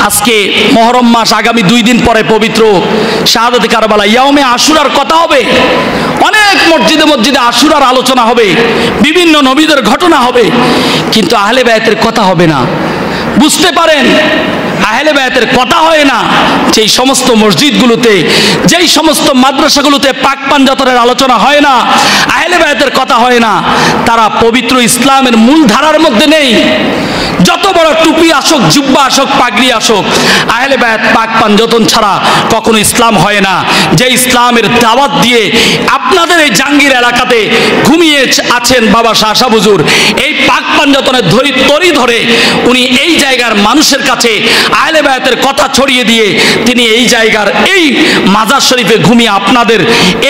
আজকে মুহররম মাস, আগামী 2 দিন পরে পবিত্র শাহাদাতে কারবালা ইয়াউমে আশুরার কথা হবে। অনেক মসজিদে মসজিদে আশুরার আলোচনা হবে, বিভিন্ন নবীদের ঘটনা হবে, কিন্তু আহলে বায়াতের কথা হবে না। বুঝতে পারেন, আহলে বায়াতের কথা হয় না যেই সমস্ত মসজিদগুলোতে, যেই সমস্ত মাদ্রাসাগুলোতে পাক পাঞ্জাতনের আলোচনা হয় না, আহলে বায়াতের কথা হয় না, তারা পবিত্র ইসলামের মূল ধারার মধ্যে নেই। যত বড় টুপি আসুক, জুব্বা আসুক, পাগড়ি আসুক, আহলে বায়াত পাক পাঞ্জাতন ছাড়া কখনো ইসলাম হয় না। যে ইসলামের দাওয়াত দিয়ে আপনাদের এই জাঙ্গির এলাকাতে ঘুমিয়ে আছেন বাবা শাহ শাহ হুজুর, এই পাক পাঞ্জাতনের তরি ধরে উনি এই জায়গার মানুষের কাছে আহলে বায়াতের কথা ছড়িয়ে দিয়ে তিনি এই জায়গার এই মাজার শরীফে ঘুমিয়ে আপনাদের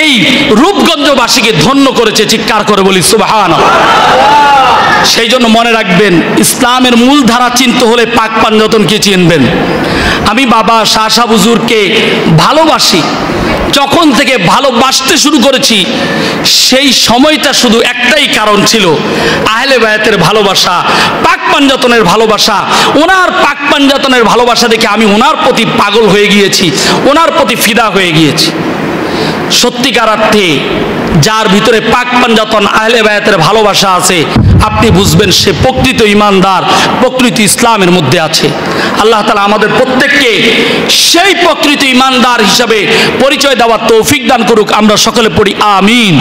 এই রূপগঞ্জবাসীকে ধন্য করেছে। চিৎকার করে বলি সুবহানাল্লাহ। সেই জন্য মনে রাখবেন, ইসলামের মূল ধারা চিনতে হলে পাক পাঞ্জাতনকে চিনবেন। আমি বাবা শাহ শাহ হুজুরকে ভালোবাসি, যখন থেকে ভালোবাসতে শুরু করেছি সেই সময়টা শুধু একটাই কারণ ছিল, আহলে বায়াতের ভালোবাসা, পাক পাঞ্জাতনের ভালোবাসা। ওনার পাক পাঞ্জাতনের ভালোবাসা দেখে আমি ওনার প্রতি পাগল হয়ে গিয়েছি, ওনার প্রতি ফিদা হয়ে গিয়েছি। সত্যিকার অর্থে যার ভিতরে পাক পাঞ্জাতন আহলে বায়াতের ভালোবাসা আছে, আপনি বুঝবেন সে প্রকৃত ঈমানদার, প্রকৃত ইসলামের মধ্যে আছে। আল্লাহ তাআলা আমাদের প্রত্যেককে সেই প্রকৃত ঈমানদার হিসাবে পরিচয় দেওয়ার তৌফিক দান করুক। আমরা সকলে পড়ি আমিন।